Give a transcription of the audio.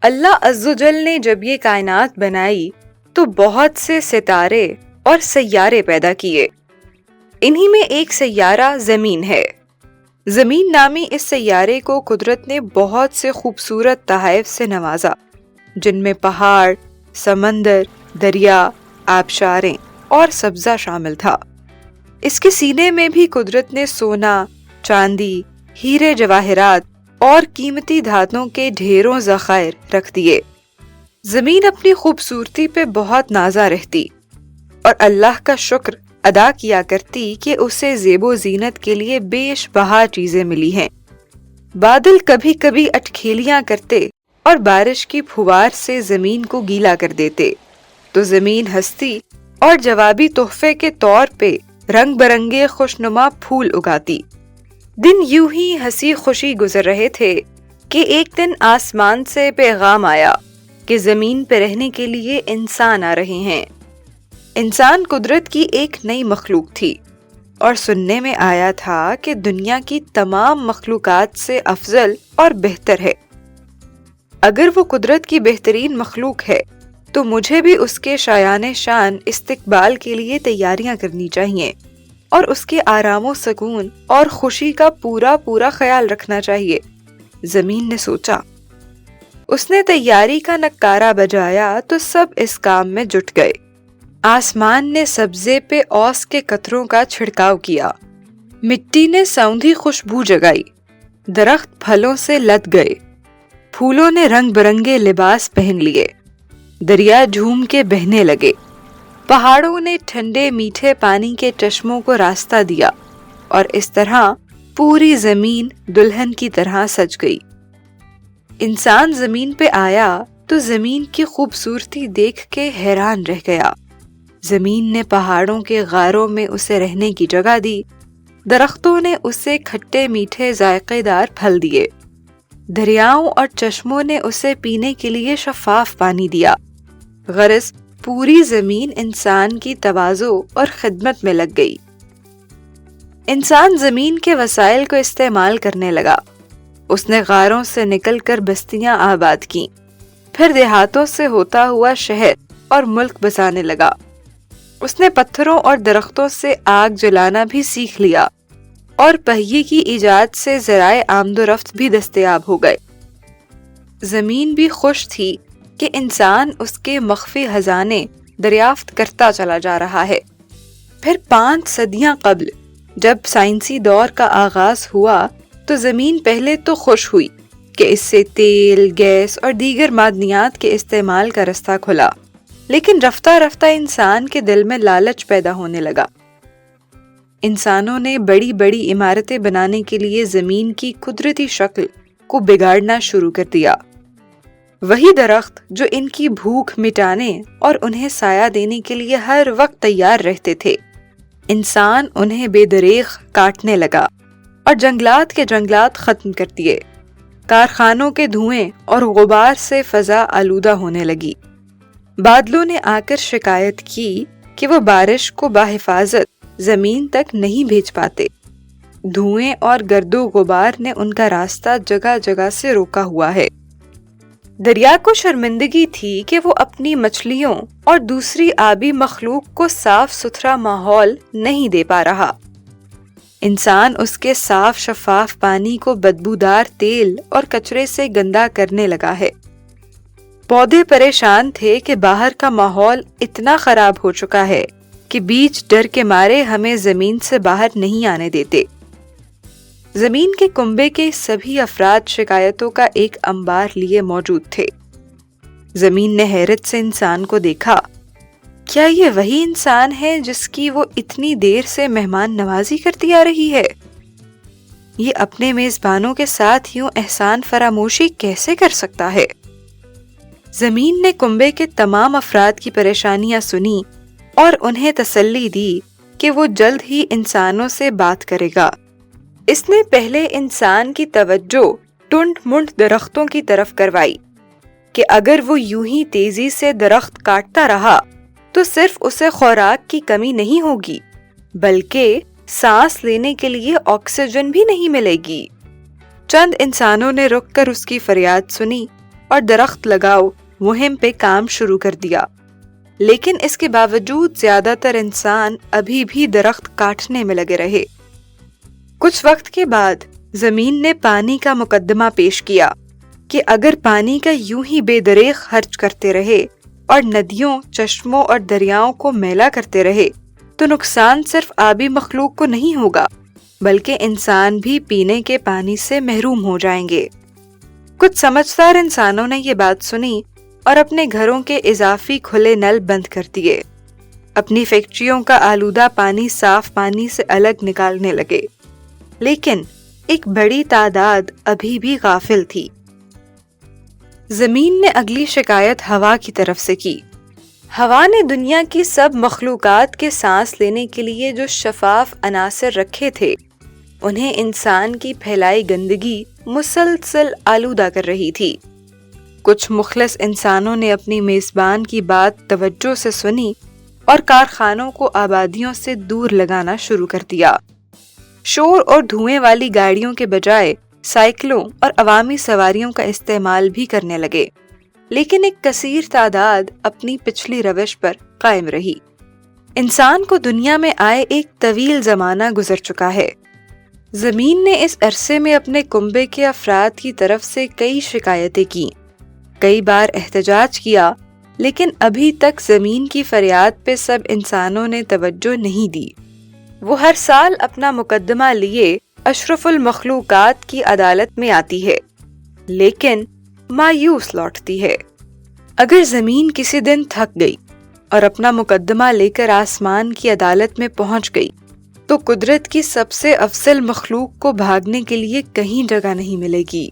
اللہ عز و جل نے جب یہ کائنات بنائی تو بہت سے ستارے اور سیارے پیدا کیے۔ انہی میں ایک سیارہ زمین ہے۔ زمین نامی اس سیارے کو قدرت نے بہت سے خوبصورت تحائف سے نوازا، جن میں پہاڑ، سمندر، دریا، آبشاریں اور سبزہ شامل تھا۔ اس کے سینے میں بھی قدرت نے سونا، چاندی، ہیرے جواہرات اور قیمتی دھاتوں کے ڈھیروں ذخائر رکھ دیے۔ زمین اپنی خوبصورتی پہ بہت نازا رہتی اور اللہ کا شکر ادا کیا کرتی کہ اسے زیب و زینت کے لیے بیش بہا چیزیں ملی ہیں۔ بادل کبھی کبھی اٹکھیلیاں کرتے اور بارش کی پھوار سے زمین کو گیلا کر دیتے تو زمین ہنستی اور جوابی تحفے کے طور پہ رنگ برنگے خوشنما پھول اگاتی۔ دن یوں ہی ہنسی خوشی گزر رہے تھے کہ ایک دن آسمان سے پیغام آیا کہ زمین پہ رہنے کے لیے انسان آ رہے ہیں۔ انسان قدرت کی ایک نئی مخلوق تھی اور سننے میں آیا تھا کہ دنیا کی تمام مخلوقات سے افضل اور بہتر ہے۔ اگر وہ قدرت کی بہترین مخلوق ہے تو مجھے بھی اس کے شایان شان استقبال کے لیے تیاریاں کرنی چاہیے اور اس کے آرام و سکون اور خوشی کا پورا خیال رکھنا چاہیے، زمین نے سوچا۔ اس نے تیاری کا نکارہ بجایا تو سب اس کام میں جٹ گئے۔ آسمان نے سبزے پہ اوس کے قطروں کا چھڑکاؤ کیا، مٹی نے سوندھی خوشبو جگائی، درخت پھلوں سے لد گئے، پھولوں نے رنگ برنگے لباس پہن لیے، دریا جھوم کے بہنے لگے، پہاڑوں نے ٹھنڈے میٹھے پانی کے چشموں کو راستہ دیا اور اس طرح پوری زمین دلہن کی طرح سج گئی۔ انسان زمین پہ آیا تو زمین کی خوبصورتی دیکھ کے حیران رہ گیا۔ زمین نے پہاڑوں کے غاروں میں اسے رہنے کی جگہ دی، درختوں نے اسے کھٹے میٹھے ذائقے دار پھل دیے، دریاؤں اور چشموں نے اسے پینے کے لیے شفاف پانی دیا۔ غرض پوری زمین انسان کی تواضع اور خدمت میں لگ گئی۔ انسان زمین کے وسائل کو استعمال کرنے لگا۔ اس نے غاروں سے نکل کر بستیاں آباد کیں، پھر دیہاتوں سے ہوتا ہوا شہر اور ملک بسانے لگا۔ اس نے پتھروں اور درختوں سے آگ جلانا بھی سیکھ لیا اور پہیے کی ایجاد سے ذرائع آمد و رفت بھی دستیاب ہو گئے۔ زمین بھی خوش تھی کہ انسان اس کے مخفی خزانے دریافت کرتا چلا جا رہا ہے۔ پھر 5 صدیاں قبل جب سائنسی دور کا آغاز ہوا تو زمین پہلے تو خوش ہوئی کہ اس سے تیل، گیس اور دیگر معدنیات کے استعمال کا رستہ کھلا، لیکن رفتہ رفتہ انسان کے دل میں لالچ پیدا ہونے لگا۔ انسانوں نے بڑی بڑی عمارتیں بنانے کے لیے زمین کی قدرتی شکل کو بگاڑنا شروع کر دیا۔ وہی درخت جو ان کی بھوک مٹانے اور انہیں سایہ دینے کے لیے ہر وقت تیار رہتے تھے، انسان انہیں بے دریغ کاٹنے لگا اور جنگلات کے جنگلات ختم کر دیے۔ کارخانوں کے دھوئیں اور غبار سے فضا آلودہ ہونے لگی۔ بادلوں نے آ کر شکایت کی کہ وہ بارش کو بحفاظت زمین تک نہیں بھیج پاتے۔ دھوئیں اور گرد و غبار نے ان کا راستہ جگہ جگہ سے روکا ہوا ہے۔ دریا کو شرمندگی تھی کہ وہ اپنی مچھلیوں اور دوسری آبی مخلوق کو صاف ستھرا ماحول نہیں دے پا رہا۔ انسان اس کے صاف شفاف پانی کو بدبودار تیل اور کچرے سے گندا کرنے لگا ہے۔ پودے پریشان تھے کہ باہر کا ماحول اتنا خراب ہو چکا ہے کہ بیج ڈر کے مارے ہمیں زمین سے باہر نہیں آنے دیتے۔ زمین کے کنبے کے سبھی افراد شکایتوں کا ایک انبار لیے موجود تھے۔ زمین نے حیرت سے انسان کو دیکھا۔ کیا یہ وہی انسان ہے جس کی وہ اتنی دیر سے مہمان نوازی کرتی آ رہی ہے؟ یہ اپنے میزبانوں کے ساتھ یوں احسان فراموشی کیسے کر سکتا ہے؟ زمین نے کنبے کے تمام افراد کی پریشانیاں سنی اور انہیں تسلی دی کہ وہ جلد ہی انسانوں سے بات کرے گا۔ اس نے پہلے انسان کی توجہ ٹنڈ منڈ درختوں کی طرف کروائی کہ اگر وہ یوں ہی تیزی سے درخت کاٹتا رہا تو صرف اسے خوراک کی کمی نہیں ہوگی بلکہ سانس لینے کے لیے آکسیجن بھی نہیں ملے گی۔ چند انسانوں نے رک کر اس کی فریاد سنی اور درخت لگاؤ مہم پہ کام شروع کر دیا، لیکن اس کے باوجود زیادہ تر انسان ابھی بھی درخت کاٹنے میں لگے رہے۔ کچھ وقت کے بعد زمین نے پانی کا مقدمہ پیش کیا کہ اگر پانی کا یوں ہی بے دریغ خرچ کرتے رہے اور ندیوں، چشموں اور دریاؤں کو میلا کرتے رہے تو نقصان صرف آبی مخلوق کو نہیں ہوگا بلکہ انسان بھی پینے کے پانی سے محروم ہو جائیں گے۔ کچھ سمجھدار انسانوں نے یہ بات سنی اور اپنے گھروں کے اضافی کھلے نل بند کر دیے، اپنی فیکٹریوں کا آلودہ پانی صاف پانی سے الگ نکالنے لگے، لیکن ایک بڑی تعداد ابھی بھی غافل تھی۔ زمین نے اگلی شکایت ہوا کی طرف سے کی۔ ہوا نے دنیا کی سب مخلوقات کے سانس لینے کے لیے جو شفاف عناصر رکھے تھے انہیں انسان کی پھیلائی گندگی مسلسل آلودہ کر رہی تھی۔ کچھ مخلص انسانوں نے اپنی میزبان کی بات توجہ سے سنی اور کارخانوں کو آبادیوں سے دور لگانا شروع کر دیا۔ شور اور دھوئیں والی گاڑیوں کے بجائے سائیکلوں اور عوامی سواریوں کا استعمال بھی کرنے لگے، لیکن ایک کثیر تعداد اپنی پچھلی روش پر قائم رہی۔ انسان کو دنیا میں آئے ایک طویل زمانہ گزر چکا ہے۔ زمین نے اس عرصے میں اپنے کنبے کے افراد کی طرف سے کئی شکایتیں کی، کئی بار احتجاج کیا، لیکن ابھی تک زمین کی فریاد پہ سب انسانوں نے توجہ نہیں دی۔ وہ ہر سال اپنا مقدمہ لیے اشرف المخلوقات کی عدالت میں آتی ہے، لیکن مایوس لوٹتی ہے۔ اگر زمین کسی دن تھک گئی اور اپنا مقدمہ لے کر آسمان کی عدالت میں پہنچ گئی تو قدرت کی سب سے افضل مخلوق کو بھاگنے کے لیے کہیں جگہ نہیں ملے گی۔